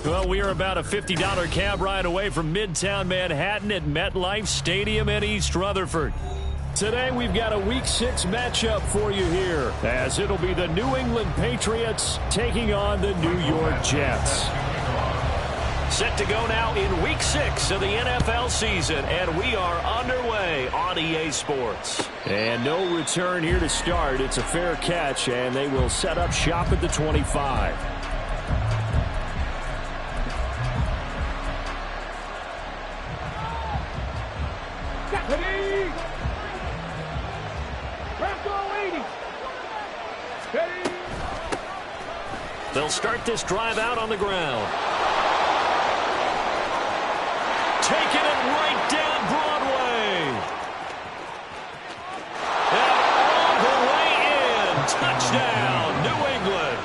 Well, we are about a $50 cab ride away from Midtown Manhattan at MetLife Stadium in East Rutherford. Today, we've got a Week 6 matchup for you here, as it'll be the New England Patriots taking on the New York Jets. Set to go now in Week 6 of the NFL season, and we are underway on EA Sports. And no return here to start. It's a fair catch, and they will set up shop at the 25. They'll start this drive out on the ground. Taking it right down Broadway. And all the way in. Touchdown, New England.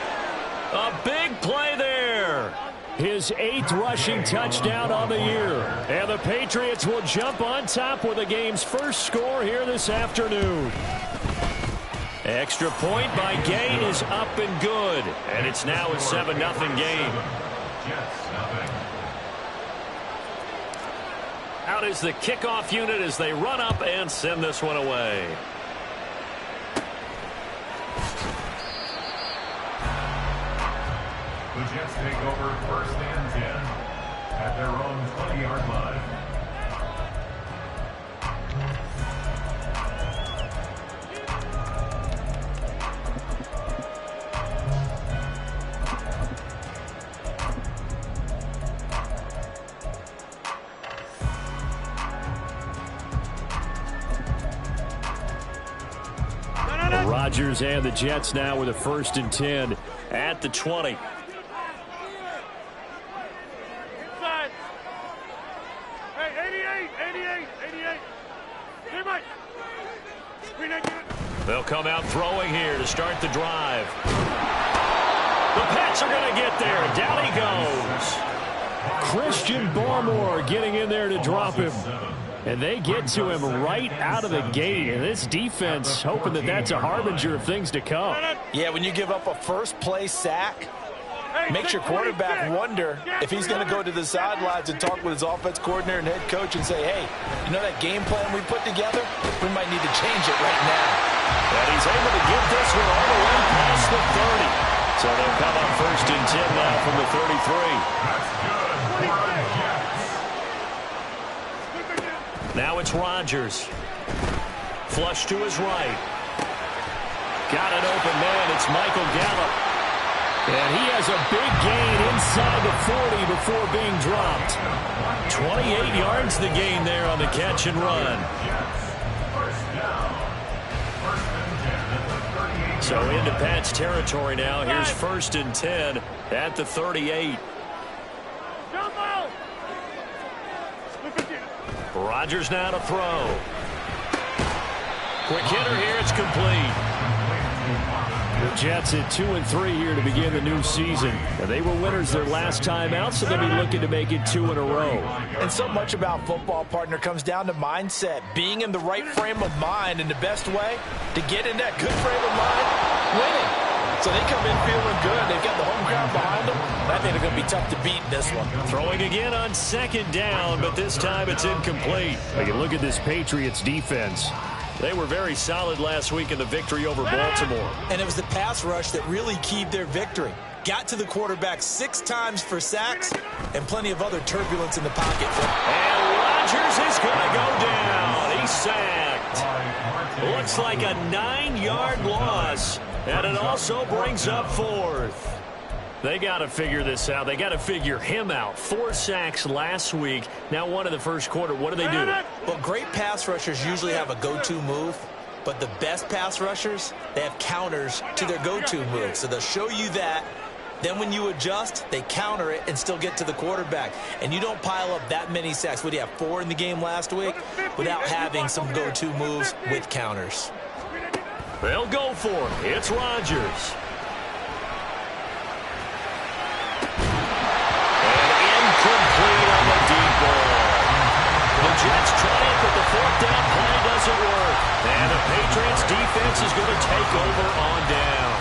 A big play there. His 8th rushing touchdown on the year. And the Patriots will jump on top with the game's first score here this afternoon. Extra point by Gay is up and good. And it's now a 7-0 game. Out is the kickoff unit as they run up and send this one away. The Jets take over 1st and 10 at their own 20-yard line. Rodgers and the Jets now with a 1st and 10 at the 20. Inside. Hey, 88. Hey, Mike. They'll come out throwing here to start the drive. The Pats are going to get there. Down he goes. Christian Barmore getting in there to drop him. And they get to him right out of the gate. And this defense hoping that that's a harbinger of things to come. Yeah, when you give up a first-play sack, makes your quarterback wonder if he's going to go to the sidelines and talk with his offense coordinator and head coach and say, hey, you know that game plan we put together? We might need to change it right now. And he's able to get this one all the way past the 30. So they'll come up 1st and 10 now from the 33. Now it's Rodgers. Flush to his right. Got an open man. It's Michael Gallup. And he has a big gain inside the 40 before being dropped. 28 yards the gain there on the catch and run. So into Pats territory now. Here's 1st and 10 at the 38. Rodgers now to throw. Quick hitter here. It's complete. The Jets at 2-3 here to begin the new season. And they were winners their last time out, so they'll be looking to make it 2 in a row. And so much about football, partner, comes down to mindset. Being in the right frame of mind, and the best way to get in that good frame of mind, winning. So they come in feeling good. They've got the home crowd behind them. I think they're going to be tough to beat in this one. Throwing again on 2nd down, but this time it's incomplete. You look at this Patriots defense. They were very solid last week in the victory over Baltimore. And it was the pass rush that really keyed their victory. Got to the quarterback 6 times for sacks and plenty of other turbulence in the pocket. And Rodgers is going to go down. He's sacked. Looks like a 9-yard loss. And it also brings up 4th. They got to figure this out. They got to figure him out. 4 sacks last week. Now 1 in the first quarter. What do they do? Well, great pass rushers usually have a go-to move. But the best pass rushers, they have counters to their go-to move. So they'll show you that. Then when you adjust, they counter it and still get to the quarterback. And you don't pile up that many sacks. What do you have, 4 in the game last week? Without having some go-to moves with counters. They'll go for it. It's Rodgers. And incomplete on the deep ball. The Jets try it, but the fourth down play doesn't work. And the Patriots defense is going to take over on down.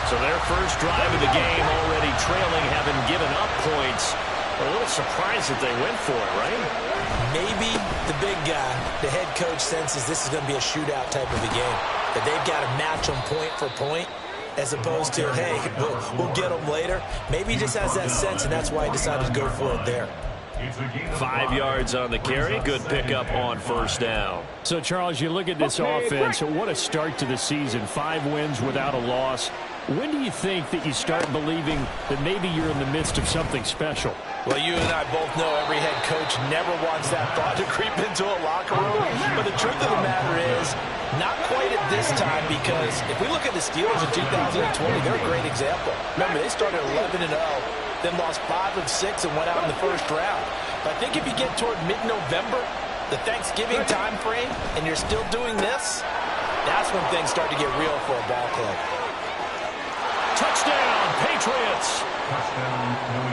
So their first drive of the game already trailing, having given up points. A little surprised that they went for it, right? Maybe the big guy, the head coach, senses this is going to be a shootout type of a game. That they've got to match them point for point as opposed to, hey, we'll get them later. Maybe he just has that sense, and that's why he decided to go for it there. 5 yards on the carry. Good pickup on first down. So, Charles, you look at this offense. What a start to the season. 5 wins without a loss. When do you think that you start believing that maybe you're in the midst of something special? Well, you and I both know every head coach never wants that thought to creep into a locker room. But the truth of the matter is, not quite at this time, because if we look at the Steelers in 2020, they're a great example. Remember, they started 11-0, then lost 5 of 6 and went out in the first round. But I think if you get toward mid-November, the Thanksgiving time frame, and you're still doing this, that's when things start to get real for a ball club. Touchdown, Patriots.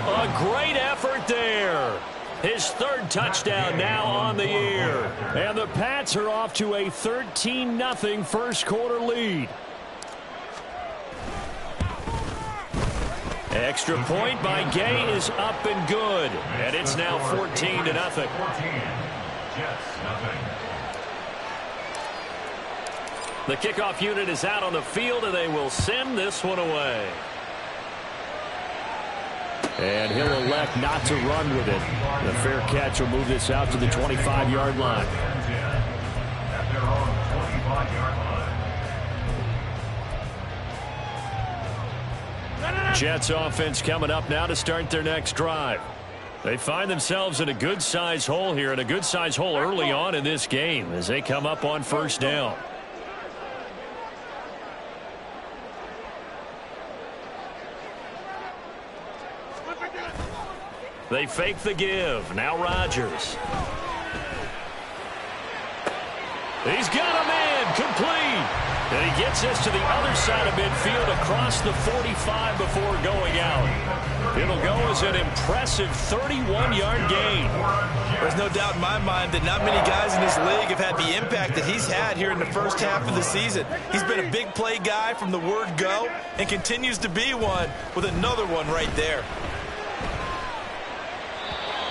A great effort there. His 3rd touchdown now on the year. And the Pats are off to a 13-0 first quarter lead. Extra point by Gay is up and good. And it's now 14-0. The kickoff unit is out on the field, and they will send this one away. And he'll elect not to run with it. The fair catch will move this out to the 25-yard line. At their own 25-yard line. Jets offense coming up now to start their next drive. They find themselves in a good-sized hole here, and a good-sized hole early on in this game as they come up on first down. They fake the give. Now Rodgers. He's got a man complete. And he gets this to the other side of midfield across the 45 before going out. It'll go as an impressive 31-yard gain. There's no doubt in my mind that not many guys in this league have had the impact that he's had here in the first half of the season. He's been a big play guy from the word go and continues to be one with another one right there.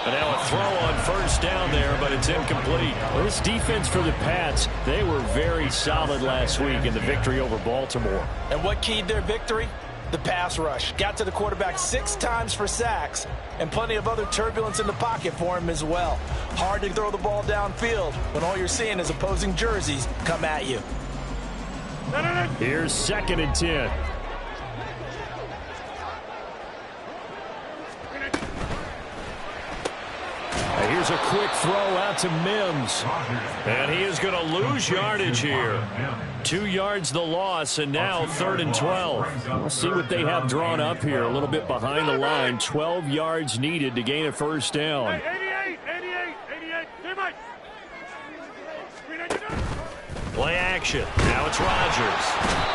And now a throw on first down there, but it's incomplete. Well, this defense for the Pats, they were very solid last week in the victory over Baltimore. And what keyed their victory? The pass rush. Got to the quarterback 6 times for sacks, and plenty of other turbulence in the pocket for him as well. Hard to throw the ball downfield when all you're seeing is opposing jerseys come at you. Here's 2nd and 10. Here's a quick throw out to Mims. And he is going to lose yardage here. 2 yards the loss, and now 3rd and 12. We'll see what they have drawn up here. A little bit behind the line. 12 yards needed to gain a first down. 88. Play action. Now it's Rodgers.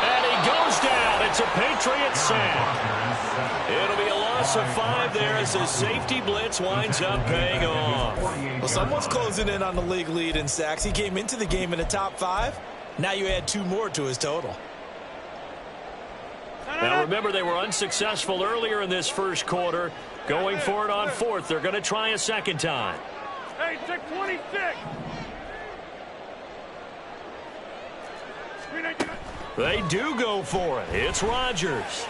And he goes down. It's a Patriot sack. It'll be a loss of 5 there as the safety blitz winds up paying off. Well, someone's closing in on the league lead in sacks. He came into the game in the top 5. Now you add 2 more to his total. Now remember, they were unsuccessful earlier in this first quarter. Going for it on 4th. They're going to try a second time. Hey, check 26. They do go for it. It's Rodgers.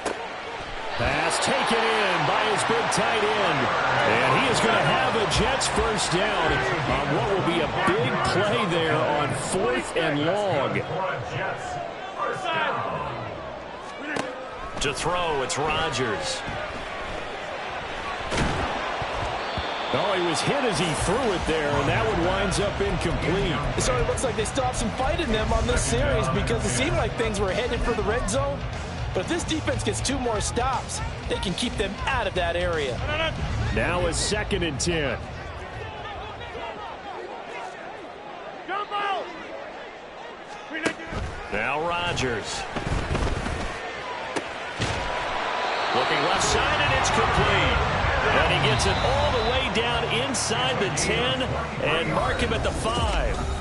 Pass taken in by his big tight end. And he is going to have a Jets first down on what will be a big play there on 4th and long. To throw, it's Rodgers. Oh, he was hit as he threw it there, and that one winds up incomplete. It sort of looks like they still have some fight in them on this series because it seemed like things were headed for the red zone. But if this defense gets 2 more stops, they can keep them out of that area. Now a 2nd and 10. Now Rodgers. Looking left side, and it's complete. And he gets it all the way down inside the 10 and mark him at the 5.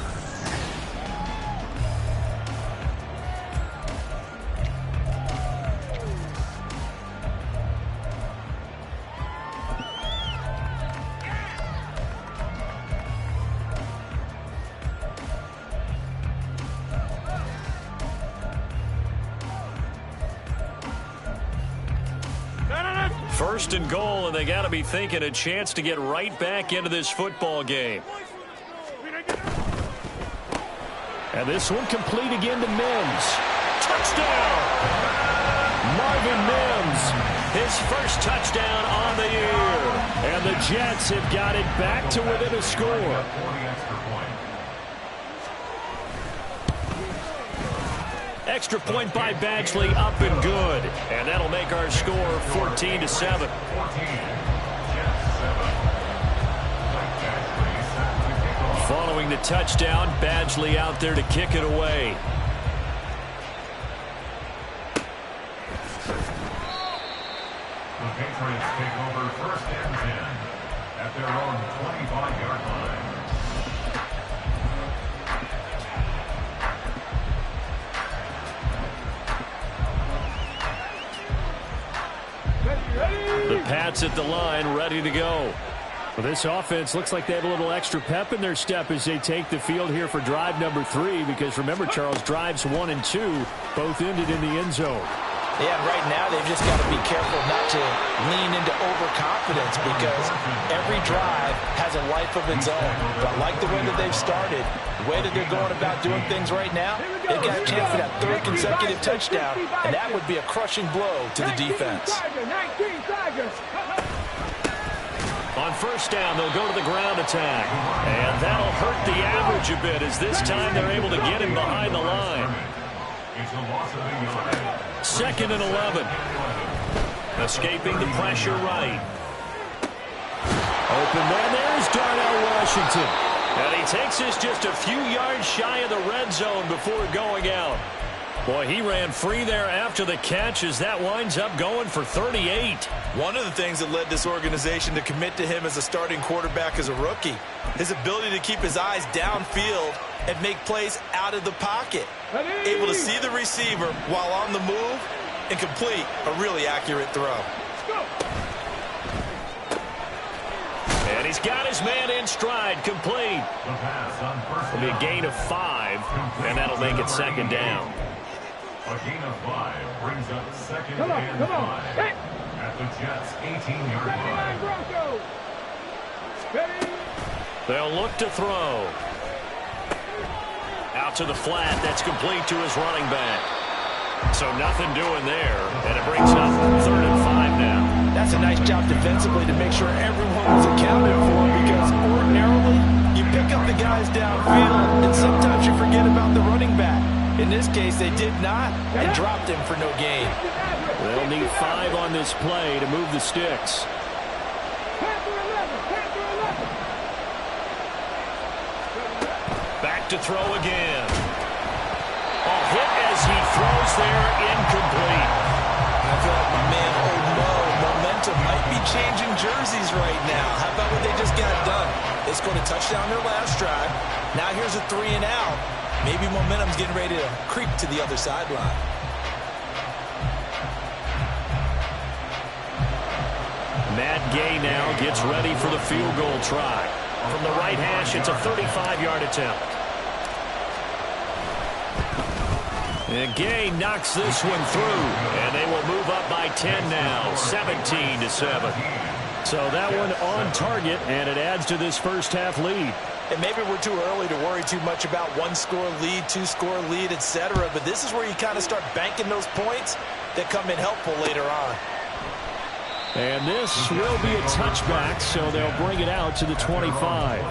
First and goal, and they got to be thinking a chance to get right back into this football game. And this one complete again to Mims. Touchdown! Marvin Mims, his first touchdown on the year. And the Jets have got it back to within a score. Extra point by Badgley, up and good. And that'll make our score 14-7. Following the touchdown, Badgley out there to kick it away. The Patriots take over 1st and 10 at their own 25-yard line. The Pats at the line, ready to go. Well, this offense looks like they have a little extra pep in their step as they take the field here for drive number 3, because remember, Charles, drives 1 and 2 both ended in the end zone. Yeah, and right now they've just got to be careful not to lean into overconfidence because every drive has a life of its own. But I like the way that they've started, the way that they're going about doing things right now. They've got a chance for that 3rd consecutive touchdown, and that would be a crushing blow to the defense. On first down, they'll go to the ground attack. And that'll hurt the average a bit as this time they're able to get him behind the line. 2nd and 11. Escaping the pressure right. Open man, there's Darnell Washington. And he takes this just a few yards shy of the red zone before going out. Boy, he ran free there after the catch as that winds up going for 38. One of the things that led this organization to commit to him as a starting quarterback as a rookie, his ability to keep his eyes downfield and make plays out of the pocket. Able to see the receiver while on the move and complete a really accurate throw. And he's got his man in stride, complete. It'll be a gain of 5, and that'll make it 2nd down. A gain of 5 brings up 2nd and 5 at the Jets' 18-yard line. They'll look to throw. Out to the flat. That's complete to his running back. So nothing doing there, and it brings up 3rd and 5 now. That's a nice job defensively to make sure everyone was accounted for, because ordinarily you pick up the guys downfield and sometimes you forget about the running back. In this case, they did not and dropped him for no gain. They'll need 5 on this play to move the sticks. Back to throw again. A hit as he throws there, incomplete. I feel like my man Mo, momentum might be changing jerseys right now. How about what they just got done? They scored a touchdown their last drive. Now here's a 3 and out. Maybe momentum's getting ready to creep to the other sideline. Matt Gay now gets ready for the field goal try. From the right hash, it's a 35-yard attempt. And Gay knocks this one through, and they will move up by 10 now, 17-7. So that one on target, and it adds to this first half lead. And maybe we're too early to worry too much about 1-score lead, 2-score lead, etc. But this is where you kind of start banking those points that come in helpful later on. And this will be a touchback, so they'll bring it out to the 25.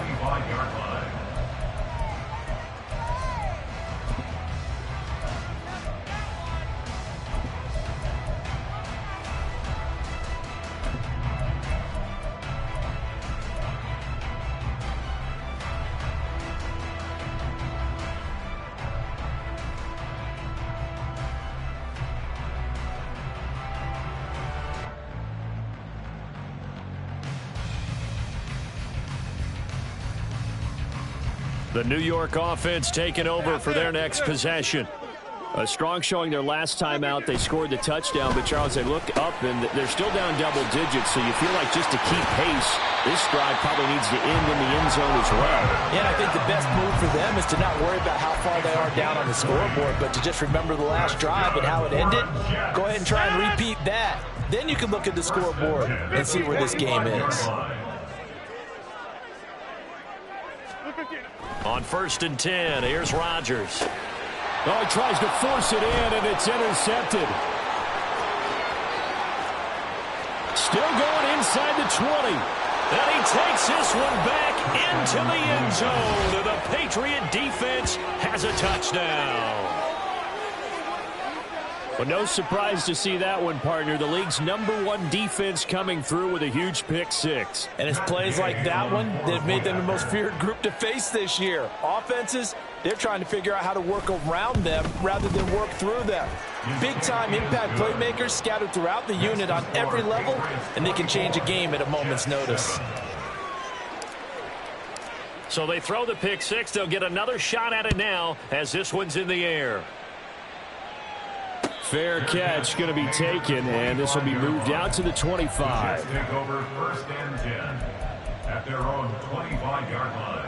The New York offense taking over for their next possession. A strong showing their last time out. They scored the touchdown, but Charles, they look up and they're still down double digits, so you feel like just to keep pace, this drive probably needs to end in the end zone as well. Yeah, I think the best move for them is to not worry about how far they are down on the scoreboard, but to just remember the last drive and how it ended. Go ahead and try and repeat that. Then you can look at the scoreboard and see where this game is. On 1st and 10, here's Rodgers. Oh, he tries to force it in, and it's intercepted. Still going inside the 20. And he takes this one back into the end zone. The Patriot defense has a touchdown. But no surprise to see that one, partner. The league's #1 defense coming through with a huge pick six. And it's plays like that one that have made them the most feared group to face this year. Offenses, they're trying to figure out how to work around them rather than work through them. Big-time impact playmakers scattered throughout the unit on every level, and they can change a game at a moment's notice. So they throw the pick six. They'll get another shot at it now as this one's in the air. Fair catch going to be taken, and this will be moved out to the 25. Take over 1st and 10 at their own 25-yard line.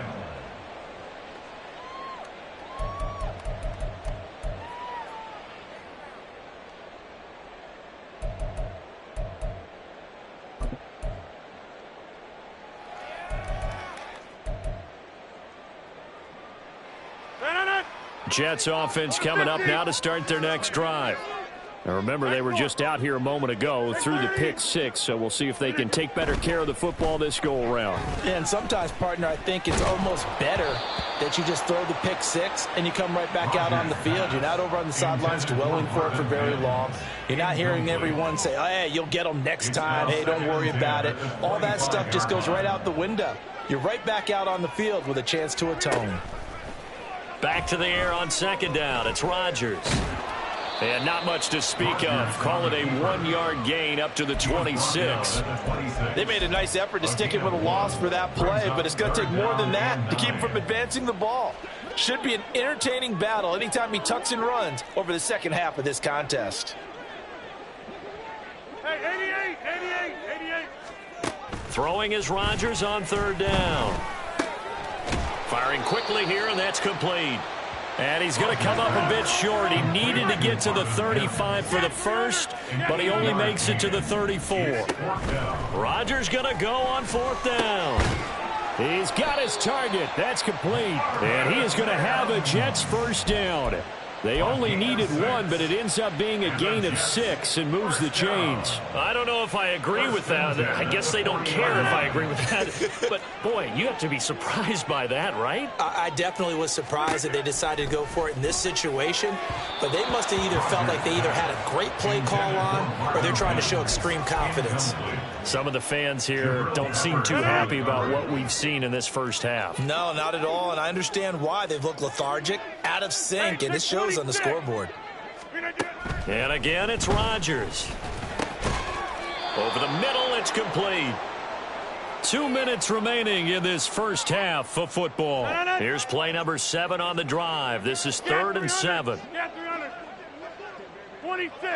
Jets offense coming up now to start their next drive. Now remember, they were just out here a moment ago through the pick six, so we'll see if they can take better care of the football this go-around. Yeah, and sometimes, partner, I think it's almost better that you just throw the pick six and you come right back out on the field. You're not over on the sidelines dwelling for it for very long. You're not hearing everyone say, oh, hey, you'll get them next time. Hey, don't worry about it. All that stuff just goes right out the window. You're right back out on the field with a chance to atone. Back to the air on 2nd down. It's Rodgers. And not much to speak of. Call it a 1-yard gain up to the 26. They made a nice effort to stick it with a loss for that play, but it's going to take more than that to keep from advancing the ball. Should be an entertaining battle anytime he tucks and runs over the second half of this contest. Hey, 88. Throwing is Rodgers on 3rd down. Firing quickly here, and that's complete. And he's going to come up a bit short. He needed to get to the 35 for the first, but he only makes it to the 34. Rodgers going to go on 4th down. He's got his target. That's complete. And he is going to have a Jets first down. They only needed one, but it ends up being a gain of 6 and moves the chains. I don't know if I agree with that. I guess they don't care if I agree with that. But, boy, you have to be surprised by that, right? I definitely was surprised that they decided to go for it in this situation. But they must have either felt like they either had a great play call on or they're trying to show extreme confidence. Some of the fans here don't seem too happy about what we've seen in this first half. No, not at all, and I understand why. They've looked lethargic, out of sync, and it shows on the scoreboard. And again, it's Rodgers. Over the middle, it's complete. 2 minutes remaining in this first half of football. Here's play number 7 on the drive. This is 3rd and 7. 26.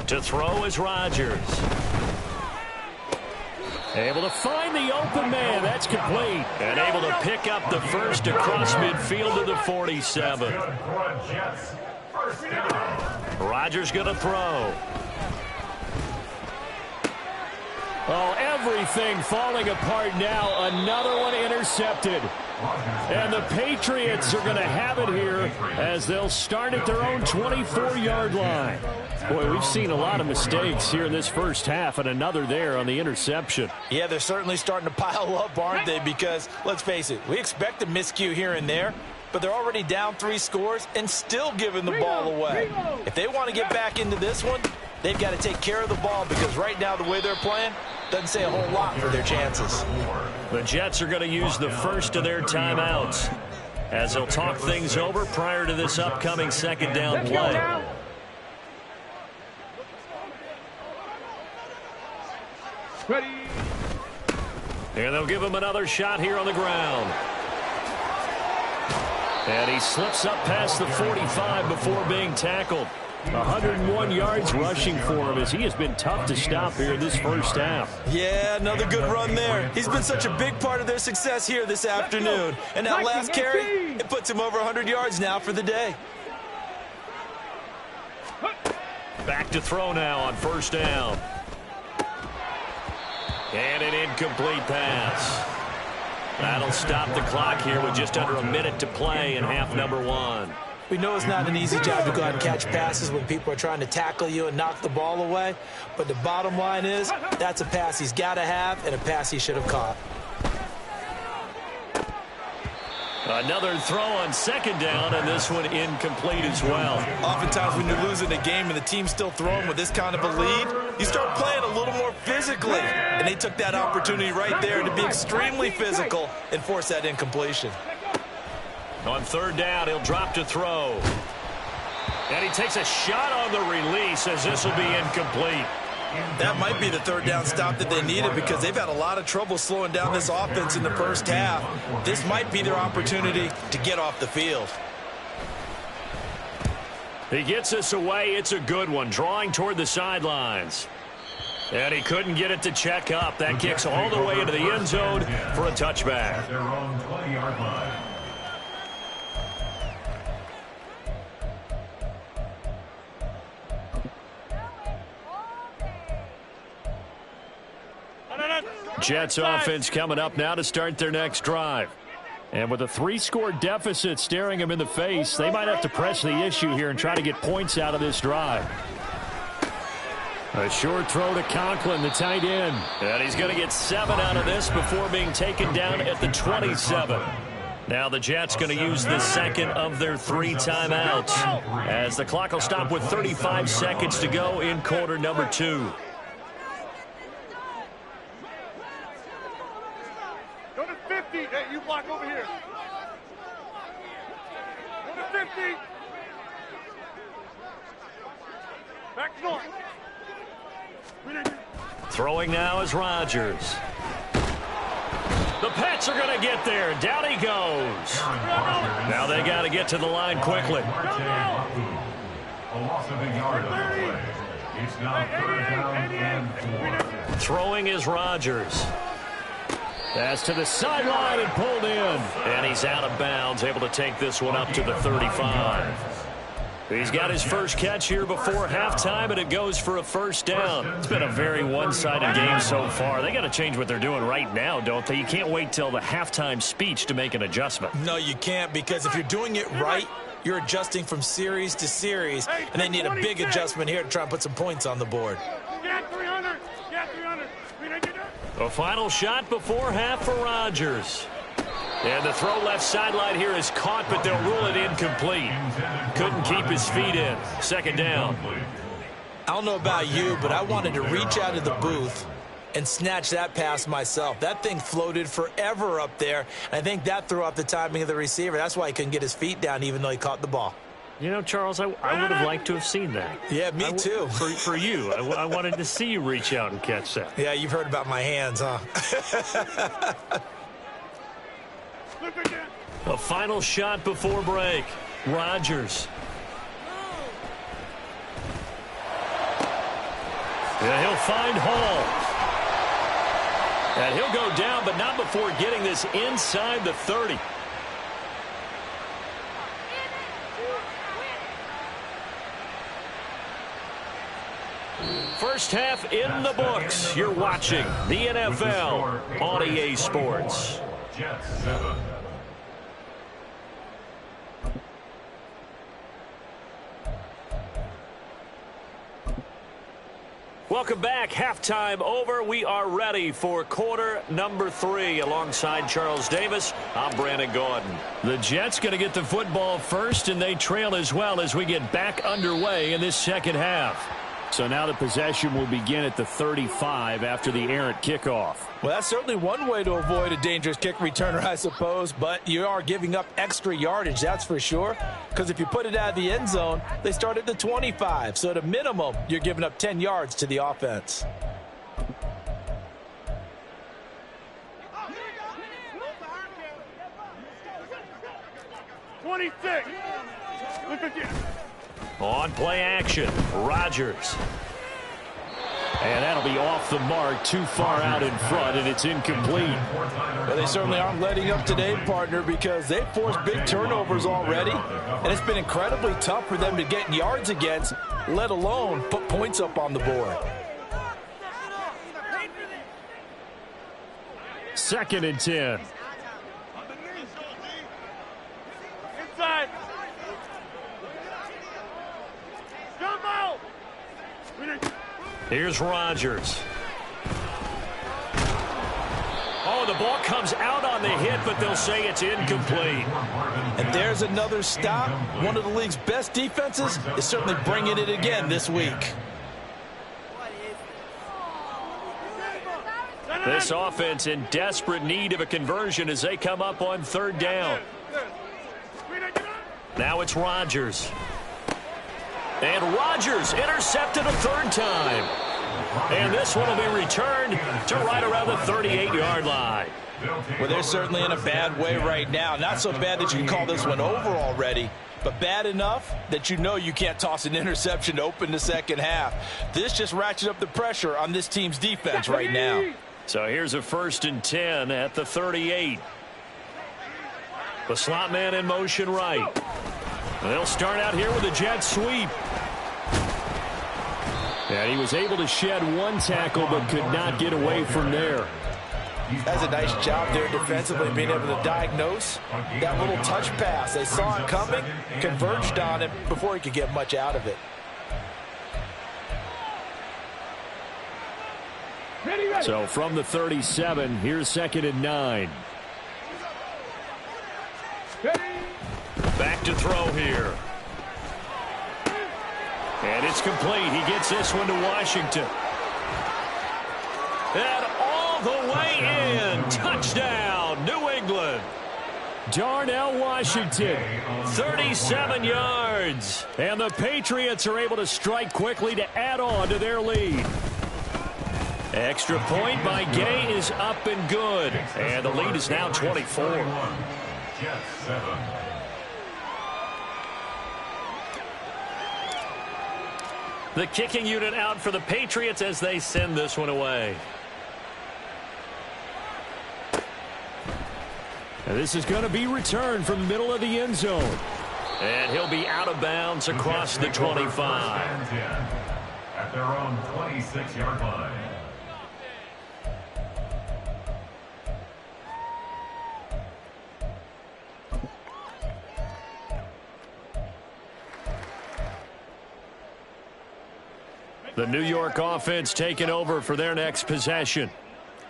To throw is Rodgers. Able to find the open man. That's complete. And able to pick up the first across midfield to the 47. Rodgers going to throw. Oh, everything falling apart now. Another one intercepted. And the Patriots are going to have it here as they'll start at their own 24-yard line. Boy, we've seen a lot of mistakes here in this first half, and another there on the interception. Yeah, they're certainly starting to pile up, aren't they? Because, let's face it, we expect a miscue here and there, but they're already down 3 scores and still giving the ball away. If they want to get back into this one, they've got to take care of the ball because right now the way they're playing doesn't say a whole lot for their chances. The Jets are going to use the first of their timeouts as they'll talk things over prior to this upcoming second down play. Ready. And they'll give him another shot here on the ground. And he slips up past the 45 before being tackled. 101 yards rushing for him as he has been tough to stop here this first half. Yeah, another good run there. He's been such a big part of their success here this afternoon. And that last carry, it puts him over 100 yards now for the day. Back to throw now on first down. And an incomplete pass. That'll stop the clock here with just under a minute to play in half number 1. We know it's not an easy job to go out and catch passes when people are trying to tackle you and knock the ball away. But the bottom line is that's a pass he's got to have and a pass he should have caught. Another throw on second down, and this one incomplete as well. Oftentimes when you're losing a game and the team's still throwing with this kind of a lead, you start playing a little more physically. And they took that opportunity right there to be extremely physical and force that incompletion. On third down, he'll drop to throw. And he takes a shot on the release as this will be incomplete. That might be the third down stop that they needed because they've had a lot of trouble slowing down this offense in the first half. This might be their opportunity to get off the field. He gets this away. It's a good one, drawing toward the sidelines. And he couldn't get it to check up. That kicks all the way into the end zone for a touchback. At their own 20-yard line. Jets offense coming up now to start their next drive. And with a 3-score deficit staring them in the face, they might have to press the issue here and try to get points out of this drive. A short throw to Conklin, the tight end. And he's going to get 7 out of this before being taken down at the 27. Now the Jets going to use the second of their 3 timeouts as the clock will stop with 35 seconds to go in quarter number 2. Go to 50. Hey, you block over here. Go to 50. Back north. Throwing now is Rodgers. The Pats are going to get there. Down he goes. Now they got to get to the line quickly. A loss of a yard on the play. It's now third down and 4. Throwing is Rodgers. Pass to the sideline and pulled in. And he's out of bounds, able to take this one up to the 35. He's got his first catch here before halftime, and it goes for a first down. It's been a very one-sided game so far. They got to change what they're doing right now, don't they? You can't wait till the halftime speech to make an adjustment. No, you can't, because if you're doing it right, you're adjusting from series to series, and they need a big adjustment here to try and put some points on the board. Get 300. Get 300. A final shot before half for Rodgers. And the throw left sideline here is caught, but they'll rule it incomplete. Couldn't keep his feet in. Second down. I don't know about you, but I wanted to reach out of the booth and snatch that pass myself. That thing floated forever up there. I think that threw off the timing of the receiver. That's why he couldn't get his feet down even though he caught the ball. You know, Charles, I would have liked to have seen that. Yeah, me too. For you. I wanted to see you reach out and catch that. Yeah, you've heard about my hands, huh? A final shot before break. Rodgers. Yeah, he'll find Hall. And he'll go down, but not before getting this inside the 30. First half in the books. You're watching the NFL on EA Sports. Jets 7, Welcome back. Halftime over. We are ready for quarter number 3. Alongside Charles Davis, I'm Brandon Gordon. The Jets going to get the football first, and they trail as well as we get back underway in this second half. So now the possession will begin at the 35 after the errant kickoff. Well, that's certainly one way to avoid a dangerous kick returner, I suppose, but you are giving up extra yardage, that's for sure, because if you put it out of the end zone, they start at the 25, so at a minimum, you're giving up 10 yards to the offense. On play action, Rodgers. And that'll be off the mark, too far out in front, and it's incomplete. Well, they certainly aren't letting up today, partner, because they've forced big turnovers already, and it's been incredibly tough for them to get yards against, let alone put points up on the board. 2nd and 10. Inside. Jump out. Here's Rodgers. Oh, the ball comes out on the hit, but they'll say it's incomplete. And there's another stop. One of the league's best defenses is certainly bringing it again this week. This offense in desperate need of a conversion as they come up on 3rd down. Now it's Rodgers. And Rodgers intercepted a 3rd time. And this one will be returned to right around the 38-yard line. Well, they're certainly in a bad way right now. Not so bad that you can call this one over already, but bad enough that you know you can't toss an interception to open the second half. This just ratchets up the pressure on this team's defense right now. So here's a 1st and 10 at the 38. The slot man in motion right. They'll start out here with a jet sweep. And he was able to shed one tackle but could not get away from there. That's a nice job there defensively, being able to diagnose that little touch pass. They saw it coming, converged on it before he could get much out of it. So from the 37, here's 2nd and 9. Back to throw here. And it's complete. He gets this one to Washington. And all the way in. Touchdown, New England. Darnell Washington, 37 yards. And the Patriots are able to strike quickly to add on to their lead. Extra point by Gay is up and good. And the lead is now 24. Jets 7. The kicking unit out for the Patriots as they send this one away. And this is going to be returned from the middle of the end zone. And he'll be out of bounds across the 25. At their own 26-yard line. The New York offense taking over for their next possession.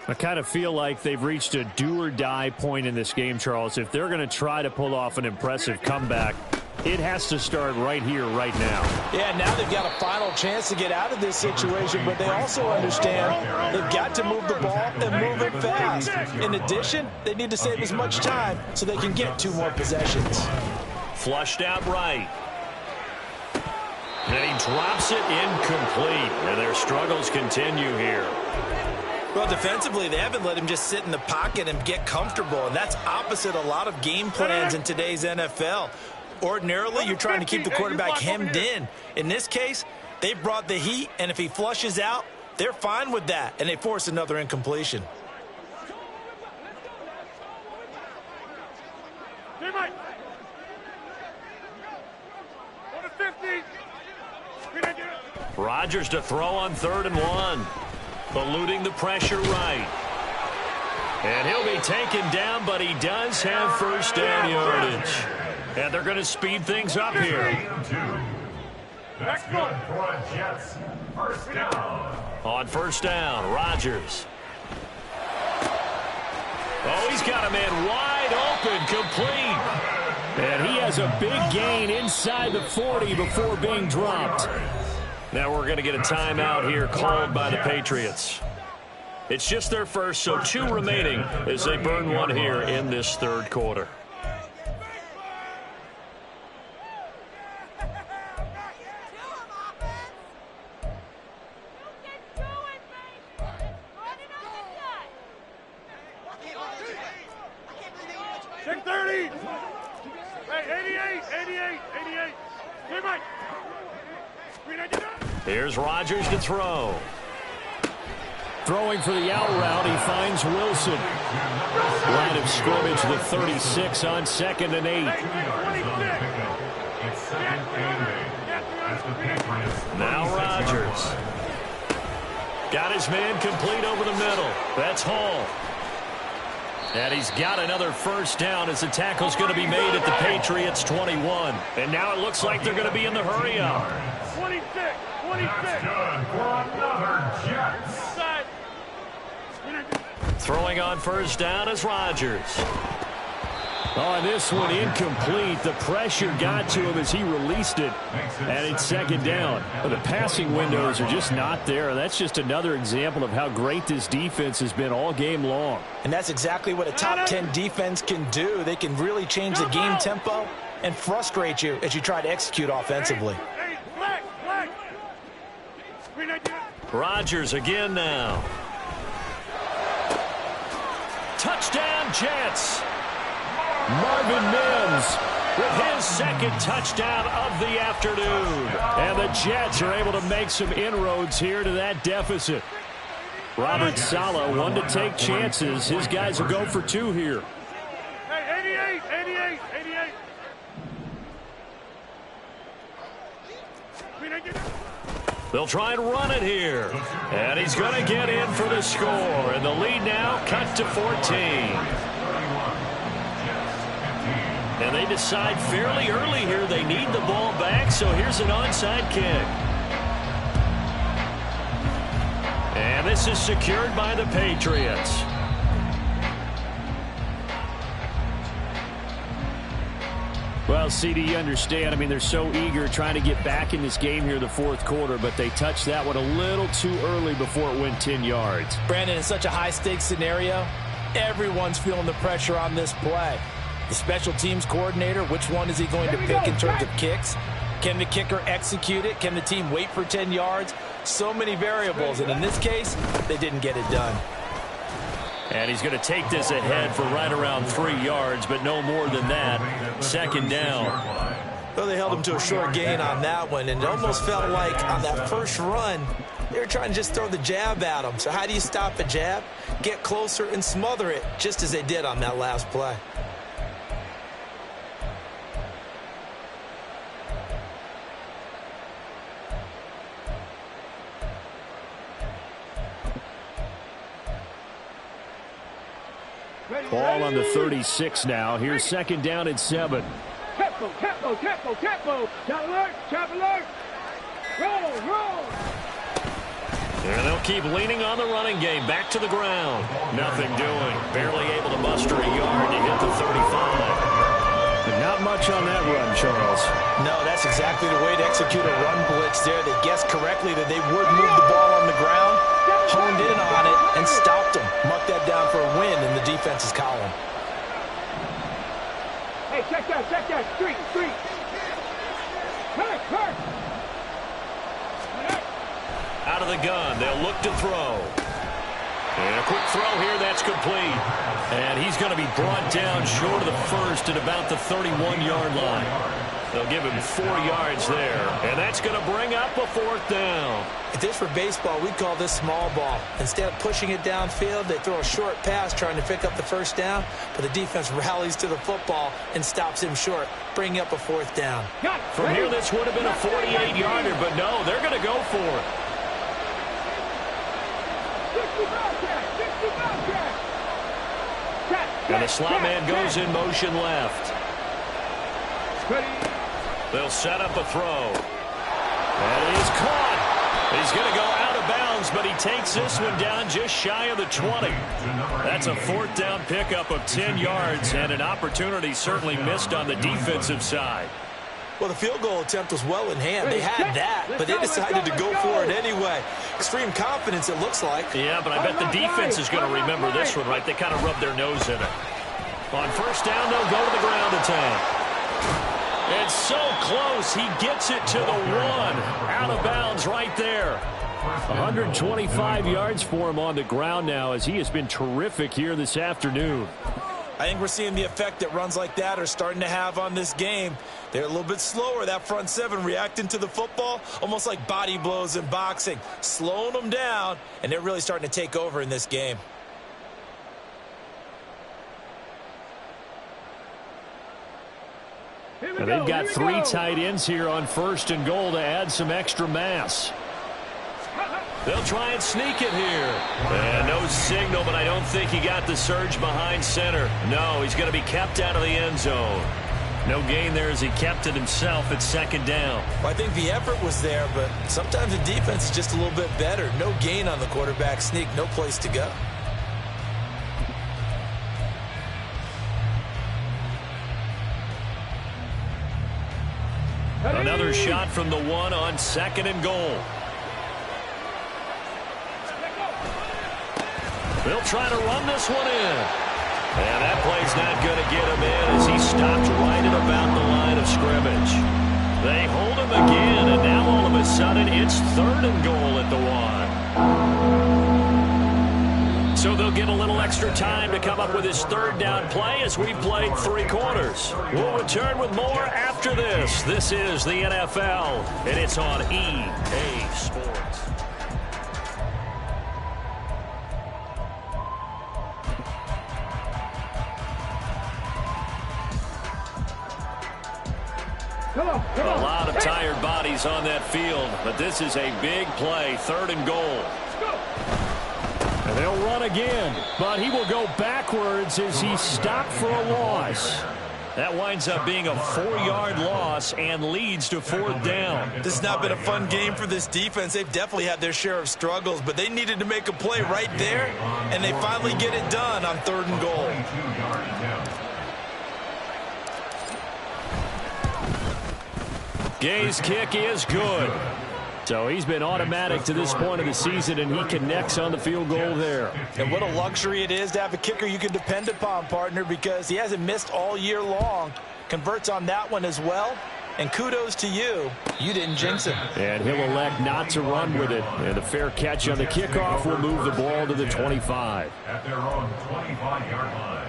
I kind of feel like they've reached a do-or-die point in this game, Charles. If they're going to try to pull off an impressive comeback, it has to start right here, right now. Yeah, now they've got a final chance to get out of this situation, but they also understand they've got to move the ball and move it fast. In addition, they need to save as much time so they can get 2 more possessions. Flushed out right. And he drops it incomplete. And their struggles continue here. Well, defensively, they haven't let him just sit in the pocket and get comfortable, and that's opposite a lot of game plans in today's NFL. Ordinarily, you're trying to keep the quarterback hemmed in. In this case, they brought the heat, and if he flushes out, they're fine with that, and they force another incompletion. Rodgers to throw on 3rd and 1. Eluding the pressure right. And he'll be taken down, but he does have first down yardage. And they're going to speed things up here. That's good for the Jets. First down. On first down, Rodgers. Oh, he's got a man wide open, complete. And he has a big gain inside the 40 before being dropped. Now we're going to get a timeout here called by the Patriots. It's just their first, so 2 remaining as they burn one here in this third quarter. Here's Rodgers to throw. Throwing for the out route, he finds Wilson. Line of scrimmage, the 36 on 2nd and 8. Now Rodgers. Got his man complete over the middle. That's Hall. And he's got another first down as the tackle's going to be made at the Patriots 21. And now it looks like they're going to be in the hurry-up. 26. That's good for another Jets. Throwing on first down is Rodgers. On this one, incomplete. The pressure got to him as he released it. And it's second down. But the passing windows are just not there. That's just another example of how great this defense has been all game long. And that's exactly what a top 10 defense can do. They can really change the game tempo and frustrate you as you try to execute offensively. Rodgers again now. Touchdown, Jets. Marvin Mims with his second touchdown of the afternoon. And the Jets are able to make some inroads here to that deficit. Robert Saleh, one to take chances. His guys will go for 2 here. Hey, 88. They'll try and run it here. And he's going to get in for the score. And the lead now cut to 14. And they decide fairly early here they need the ball back, so here's an onside kick. And this is secured by the Patriots. Well, CD, you understand. I mean, they're so eager trying to get back in this game here in the fourth quarter, but they touched that one a little too early before it went 10 yards. Brandon, in such a high-stakes scenario, everyone's feeling the pressure on this play. The special teams coordinator, which one is he going to pick in terms of kicks? Can the kicker execute it? Can the team wait for 10 yards? So many variables, and in this case, they didn't get it done. And he's going to take this ahead for right around 3 yards, but no more than that. Second down. Well, they held him to a short gain on that one, and it almost felt like on that first run, they were trying to just throw the jab at him. So how do you stop a jab? Get closer and smother it, just as they did on that last play. Ball on the 36 now. Here's second down and 7. Capo. Chop alert. Roll. And they'll keep leaning on the running game. Back to the ground. Nothing doing. Barely able to muster a yard to hit the 35. But not much on that run, Charles. No, that's exactly the way to execute a run blitz there. They guessed correctly that they would move the ball on the ground, honed in on it, and stopped them. Mark that down for a win in the defense's column. Hey, check that. Street. Hurt. Out of the gun. They'll look to throw. And a quick throw here. That's complete. And he's going to be brought down short of the first at about the 31-yard line. They'll give him 4 yards there. And that's going to bring up a fourth down. If this were baseball, we'd call this small ball. Instead of pushing it downfield, they throw a short pass trying to pick up the first down, but the defense rallies to the football and stops him short, bringing up a fourth down. From here, this would have been a 48-yarder, but no, they're going to go for it. And the slot man goes in motion left. They'll set up a throw. And he's caught. He's going to go out of bounds, but he takes this one down just shy of the 20. That's a fourth down pickup of 10 yards and an opportunity certainly missed on the defensive side. Well, the field goal attempt was well in hand. They had that, but they decided to go for it anyway. Extreme confidence, it looks like. Yeah, but I bet the defense is going to remember this one, right? They kind of rubbed their nose in it. On first down, they'll go to the ground attack. It's so close. He gets it to the 1. Out of bounds right there. 125 yards for him on the ground now as he has been terrific here this afternoon. I think we're seeing the effect that runs like that are starting to have on this game. They're a little bit slower, that front seven, reacting to the football, almost like body blows in boxing, slowing them down, and they're really starting to take over in this game. And they've got 3 tight ends here on first and goal to add some extra mass. They'll try and sneak it here. And no signal, but I don't think he got the surge behind center. No, he's going to be kept out of the end zone. No gain there as he kept it himself at second down. Well, I think the effort was there, but sometimes the defense is just a little bit better. No gain on the quarterback sneak, no place to go. Another shot from the 1 on second and goal. They'll try to run this one in. And that play's not going to get him in as he stopped right at about the line of scrimmage. They hold him again, and now all of a sudden it's third and goal at the 1. So they'll get a little extra time to come up with his third down play as we played 3 quarters. We'll return with more after this. This is the NFL, and it's on EA Sports. A lot of tired bodies on that field, but this is a big play, third and goal. And they'll run again, but he will go backwards as he stopped for a loss. That winds up being a 4-yard loss and leads to fourth down. This has not been a fun game for this defense. They've definitely had their share of struggles, but they needed to make a play right there, and they finally get it done on third and goal. Gay's kick is good. So he's been automatic to this point of the season, and he connects on the field goal there. And what a luxury it is to have a kicker you can depend upon, partner, because he hasn't missed all year long. Converts on that one as well. And kudos to you. You didn't jinx him. And he'll elect not to run with it. And a fair catch on the kickoff will move the ball to the 25. At their own 25-yard line.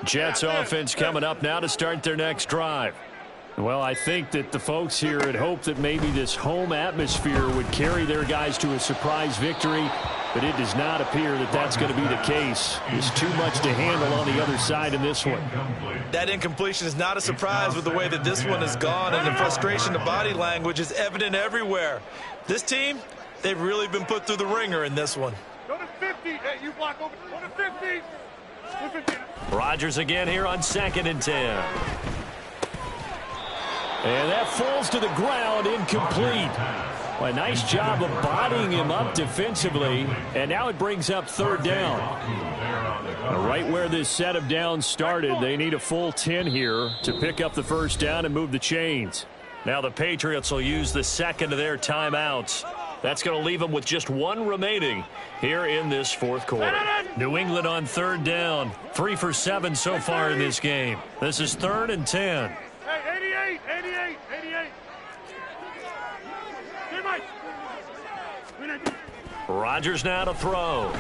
Jets offense coming up now to start their next drive. Well, I think that the folks here had hoped that maybe this home atmosphere would carry their guys to a surprise victory, but it does not appear that that's going to be the case. There's too much to handle on the other side in this one. That incompletion is not a surprise with the way that this one has gone, and the frustration of body language is evident everywhere. This team, they've really been put through the ringer in this one. Go to 50. Hey, you block over. Go to 50. Rodgers again here on second and 10. And that falls to the ground, incomplete. Well, a nice job of bodying him up defensively, and now it brings up third down. Right where this set of downs started, they need a full 10 here to pick up the first down and move the chains. Now the Patriots will use the second of their timeouts. That's going to leave them with just one remaining here in this fourth quarter. New England on third down. 3 for 7 so far in this game. This is third and 10. Hey, 88. Hey, Mike. Rodgers now to throw.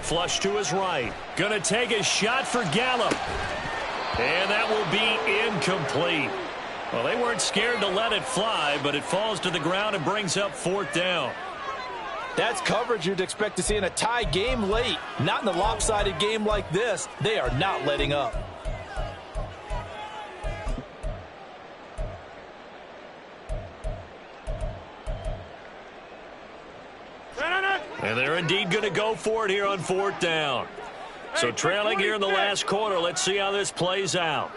Flush to his right. Going to take a shot for Gallup. And that will be incomplete. Well, they weren't scared to let it fly, but it falls to the ground and brings up 4th down. That's coverage you'd expect to see in a tie game late. Not in a lopsided game like this. They are not letting up. And they're indeed going to go for it here on 4th down. So trailing here in the last quarter. Let's see how this plays out.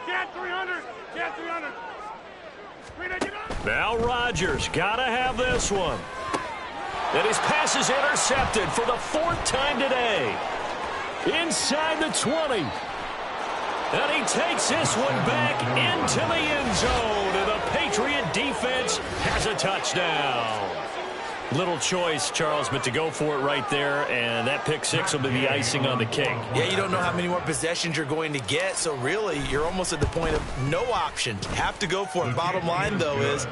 Get 300. Get 300. Now Rodgers got to have this one. And his pass is intercepted for the 4th time today. Inside the 20. And he takes this one back into the end zone. And the Patriot defense has a touchdown. Little choice, Charles, but to go for it right there, and that pick 6 will be the icing on the cake. Yeah, you don't know how many more possessions you're going to get, so really you're almost at the point of no option. Have to go for it. Bottom line, though, is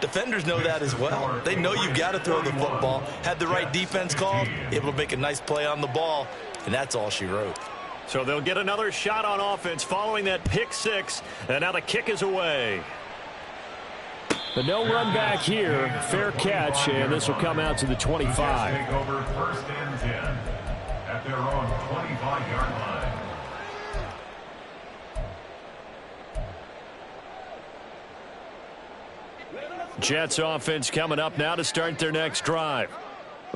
defenders know that as well. They know you've got to throw the football. Had the right defense called, able to make a nice play on the ball, and that's all she wrote. So they'll get another shot on offense following that pick 6, and now the kick is away. But no run back here. Fair catch, and this will come out to the 25. Take over 1st and 10 at their own 25-yard line. Jets offense coming up now to start their next drive.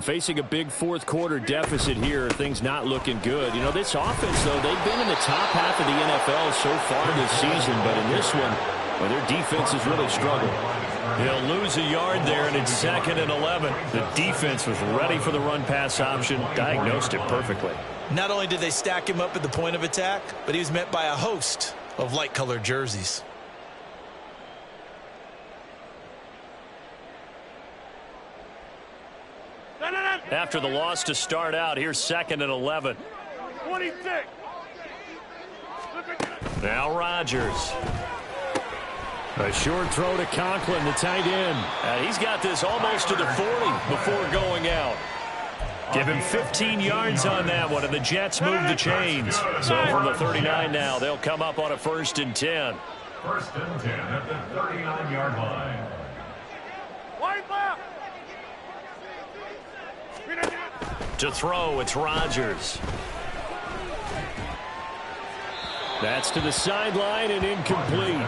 Facing a big 4th quarter deficit here, things not looking good. You know, this offense, though, they've been in the top half of the NFL so far this season, but in this one, well, their defense has really struggled. He'll lose a yard there, and it's 2nd and 11. The defense was ready for the run-pass option, diagnosed it perfectly. Not only did they stack him up at the point of attack, but he was met by a host of light-colored jerseys. After the loss to start out, here's 2nd and 11. 26. Now Rodgers. A short throw to Conklin, the tight end. He's got this almost to the 40 before going out. Give him 15 yards on that one, and the Jets move the chains. So from the 39 now, they'll come up on a 1st and 10. 1st and 10 at the 39-yard line. Wide left. To throw, it's Rodgers. That's to the sideline and incomplete.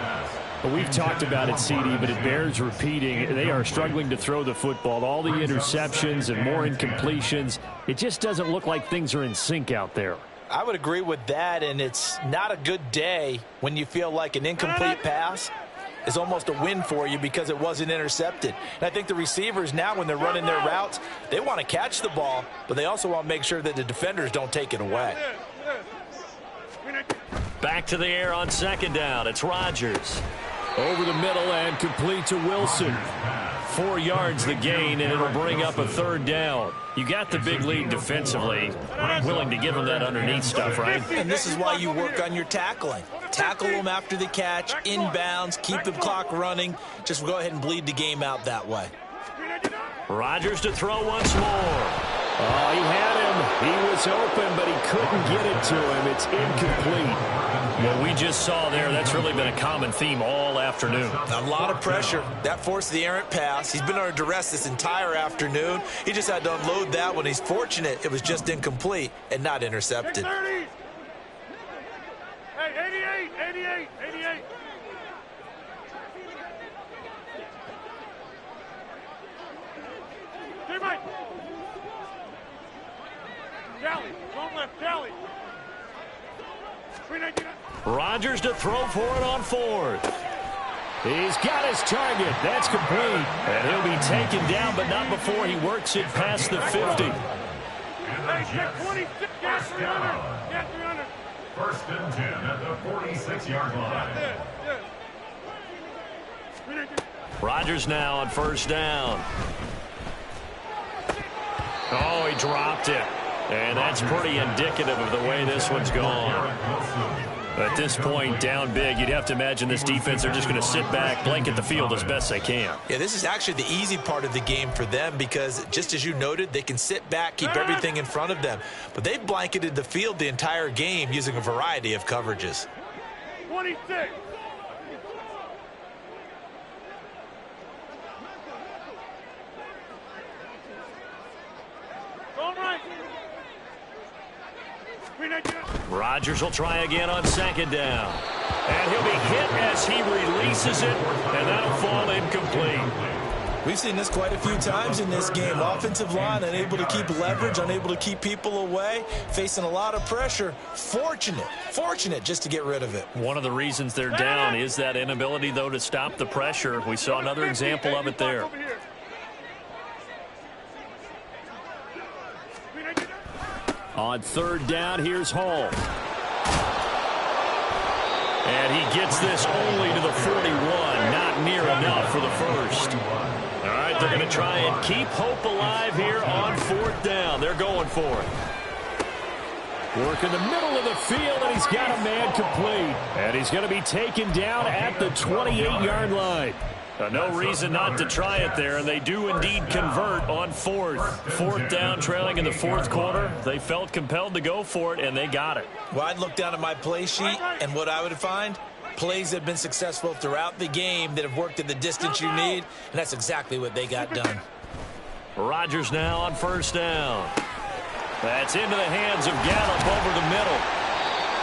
We've talked about it, CD, but it bears repeating. They are struggling to throw the football. All the interceptions and more incompletions. It just doesn't look like things are in sync out there. I would agree with that, and it's not a good day when you feel like an incomplete pass is almost a win for you because it wasn't intercepted. And I think the receivers now, when they're running their routes, they want to catch the ball, but they also want to make sure that the defenders don't take it away. Back to the air on 2nd down. It's Rodgers. Over the middle and complete to Wilson. 4 yards the gain, and it'll bring up a 3rd down. You got the big lead defensively. Willing to give him that underneath stuff, right? And this is why you work on your tackling. Tackle them after the catch, inbounds, keep the clock running. Just go ahead and bleed the game out that way. Rodgers to throw once more. Oh, he had him. He was open, but he couldn't get it to him. It's incomplete. What we just saw there, that's really been a common theme all afternoon. A lot of pressure. That forced the errant pass. He's been under duress this entire afternoon. He just had to unload that one. He's fortunate it was just incomplete and not intercepted. Hey, 88. Hey, Mike. Tally, long left, tally. Rodgers to throw for it on 4th. He's got his target. That's complete. And he'll be taken down, but not before he works it past the 50. Hey, get 26, get 300. Get 300. 1st and 10 at the 46-yard line. Rodgers now on 1st down. Oh, he dropped it. And that's pretty indicative of the way this one's gone. At this point, down big, you'd have to imagine this defense are just going to sit back, blanket the field as best they can. Yeah, this is actually the easy part of the game for them because, just as you noted, they can sit back, keep everything in front of them. But they've blanketed the field the entire game using a variety of coverages. 26. All right. Rodgers will try again on second down. And he'll be hit as he releases it, and that'll fall incomplete. We've seen this quite a few times in this game. Offensive line unable to keep leverage, unable to keep people away, facing a lot of pressure. Fortunate just to get rid of it. One of the reasons they're down is that inability, though, to stop the pressure. We saw another example of it there. On third down, here's Hall. And he gets this only to the 41. Not near enough for the first. All right, they're going to try and keep hope alive here on fourth down. They're going for it. Work in the middle of the field, and he's got a man complete. And he's going to be taken down at the 28-yard line. No reason not to try it there, and they do indeed convert on fourth down, trailing in the fourth quarter. They felt compelled to go for it, and they got it. Well, I'd look down at my play sheet, and what I would find, plays that have been successful throughout the game that have worked at the distance you need, and that's exactly what they got done. Rodgers now on first down. That's into the hands of Gallup over the middle.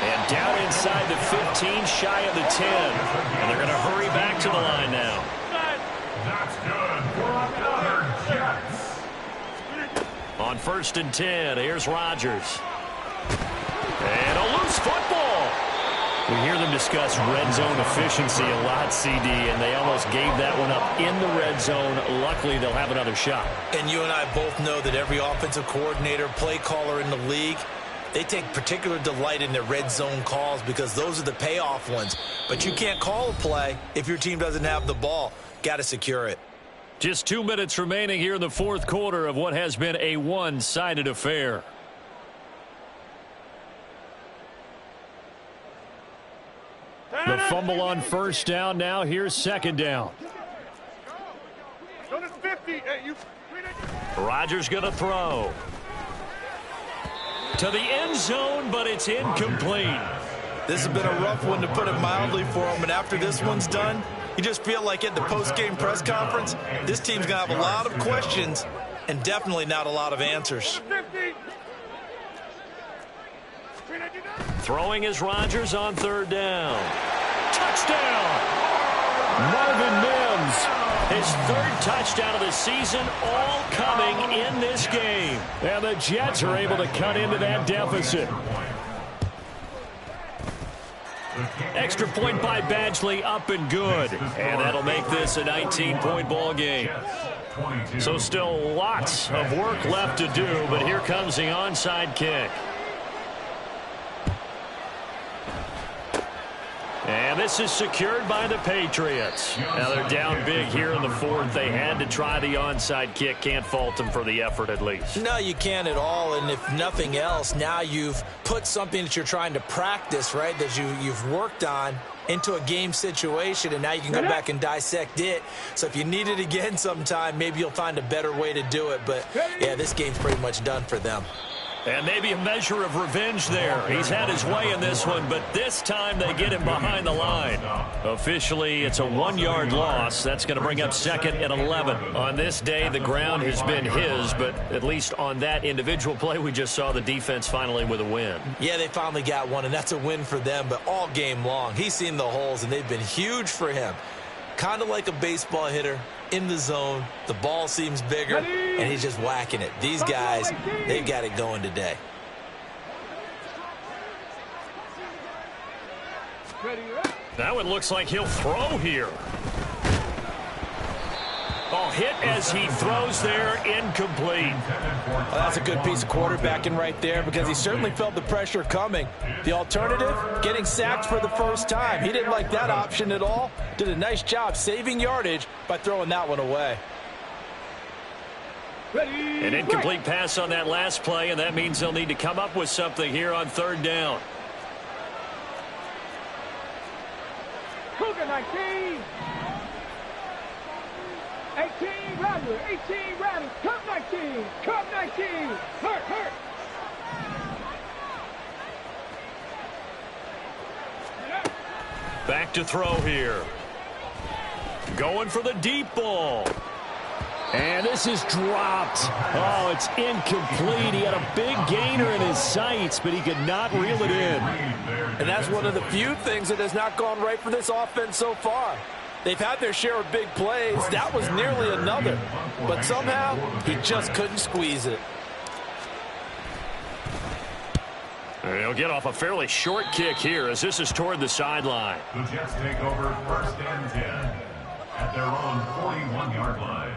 And down inside the 15, shy of the 10. And they're going to hurry back to the line now. That's good for another Jets. On first and 10, here's Rodgers. And a loose football. We hear them discuss red zone efficiency a lot, CD, and they almost gave that one up in the red zone. Luckily, they'll have another shot. And you and I both know that every offensive coordinator, play caller in the league, they take particular delight in their red zone calls because those are the payoff ones. But you can't call a play if your team doesn't have the ball. Got to secure it. Just 2 minutes remaining here in the fourth quarter of what has been a one-sided affair. The fumble on first down. Now here's second down. Rodgers going to throw to the end zone, but it's incomplete. This has been a rough one, to put it mildly, for him. And after this one's done, you just feel like at the post-game press conference, this team's going to have a lot of questions and definitely not a lot of answers. Throwing is Rodgers on third down. Touchdown! Marvin Mims, his third touchdown of the season, all coming in this game. And the Jets are able to cut into that deficit. Extra point by Badgley, up and good. And that'll make this a 19-point ball game. So still lots of work left to do, but here comes the onside kick. And this is secured by the Patriots. Now they're down big here in the fourth. They had to try the onside kick. Can't fault them for the effort, at least. No, you can't at all. And if nothing else, now you've put something that you're trying to practice, right, that you've worked on into a game situation, and now you can go back and dissect it. So if you need it again sometime, maybe you'll find a better way to do it. But, yeah, this game's pretty much done for them. And maybe a measure of revenge there. He's had his way in this one, but this time they get him behind the line. Officially, it's a 1-yard loss. That's going to bring up second and 11. On this day, the ground has been his, but at least on that individual play, we just saw the defense finally with a win. Yeah, they finally got one, and that's a win for them, but all game long, he's seen the holes, and they've been huge for him. Kind of like a baseball hitter in the zone. The ball seems bigger, and he's just whacking it. These guys, they've got it going today. Now it looks like he'll throw here. Oh, hit as he throws there, incomplete. Well, that's a good piece of quarterbacking right there, because he certainly felt the pressure coming. The alternative, getting sacked for the first time. He didn't like that option at all. Did a nice job saving yardage by throwing that one away. An incomplete pass on that last play, and that means they'll need to come up with something here on third down. Cougar 19. 18 Rattler, 18 Rattler, Cup 19, Cup 19, hurt. Back to throw here. Going for the deep ball. And this is dropped. Oh, it's incomplete. He had a big gainer in his sights, but he could not reel it in. And that's one of the few things that has not gone right for this offense so far. They've had their share of big plays. That was nearly another. But somehow, he just couldn't squeeze it. He'll get off a fairly short kick here as this is toward the sideline. The Jets take over 1st and 10 at their own 41-yard line.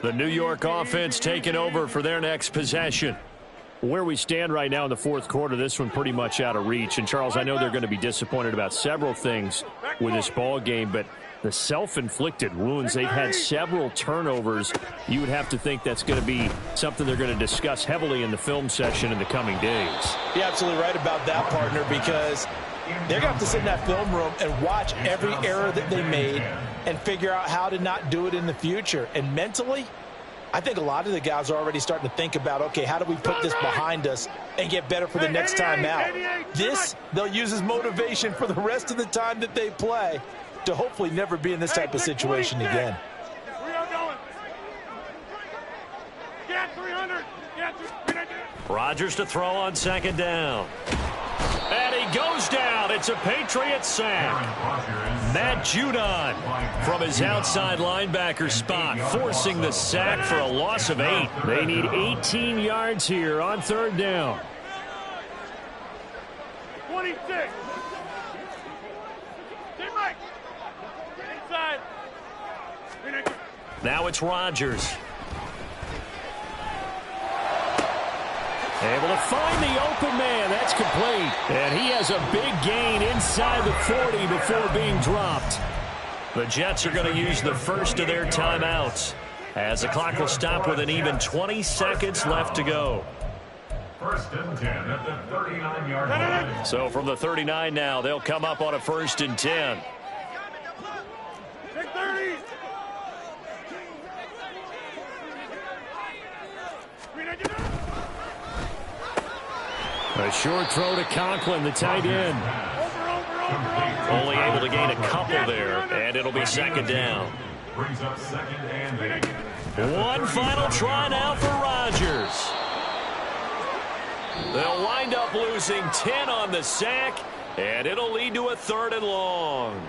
The New York offense taking over for their next possession. Where we stand right now in the fourth quarter, this one pretty much out of reach. And, Charles, I know they're going to be disappointed about several things with this ball game, but the self-inflicted wounds, they've had several turnovers. You would have to think that's going to be something they're going to discuss heavily in the film session in the coming days. You're absolutely right about that, partner, because they're going to have to sit in that film room and watch every error that they made and figure out how to not do it in the future. And mentally, I think a lot of the guys are already starting to think about, okay, how do we put this behind us and get better for the next time out? This, they'll use as motivation for the rest of the time that they play to hopefully never be in this type of situation again. Rodgers to throw on 2nd down. And he goes down. It's a Patriots sack. Matt Judon from his outside linebacker spot, forcing the sack for a loss of 8. They need 18 yards here on 3rd down. 26. Inside. Now it's Rodgers. Able to find the open man. That's complete. And he has a big gain inside the 40 before being dropped. The Jets are going to use the first of their timeouts as the clock will stop with an even 20 seconds left to go. 1st and 10 at the 39-yard line. So from the 39 now, they'll come up on a 1st and 10. Take 30. A short throw to Conklin, the tight end. Only able to gain a couple there, and it'll be 2nd down. Brings up 2nd and 8. One final try now for Rodgers. They'll wind up losing 10 on the sack, and it'll lead to a 3rd and long.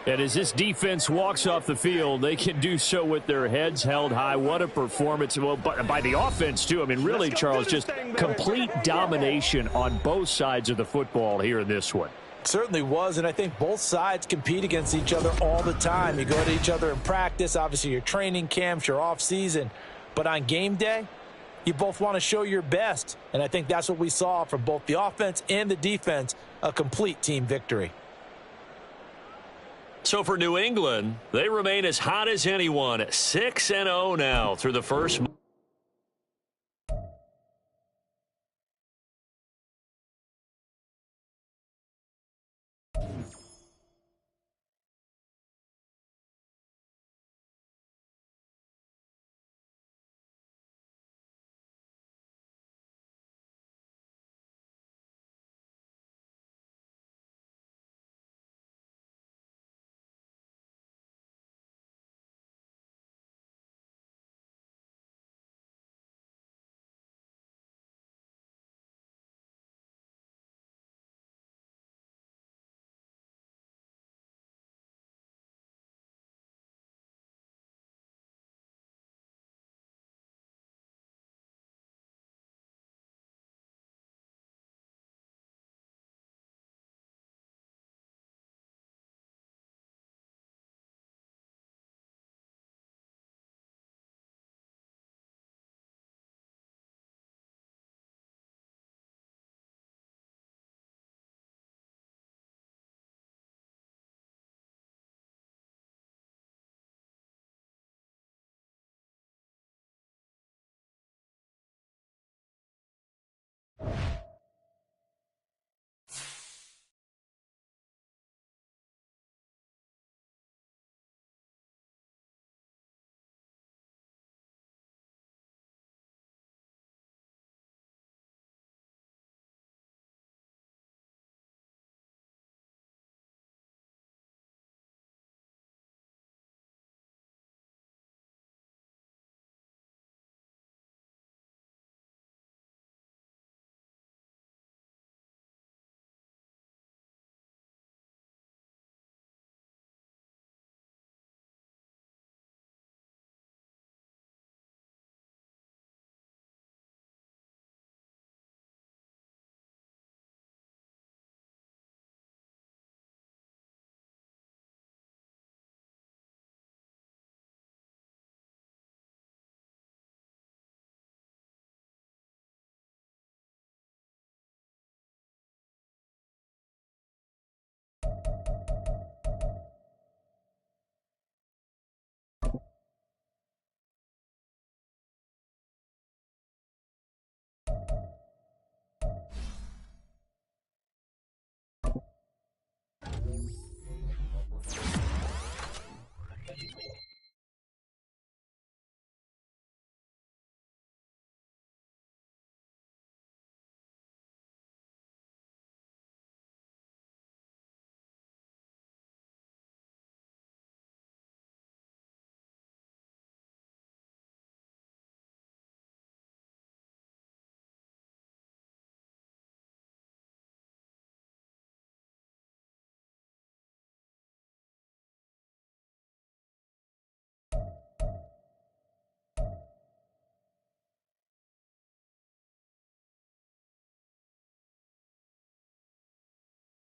And as this defense walks off the field, they can do so with their heads held high. What a performance. Well, by the offense, too. I mean, really, Charles, just complete domination on both sides of the football here in this one. Certainly was, and I think both sides compete against each other all the time. You go to each other in practice, obviously your training camps, your off-season. But on game day, you both want to show your best. And I think that's what we saw from both the offense and the defense, a complete team victory. So for New England, they remain as hot as anyone, 6-0 now through the first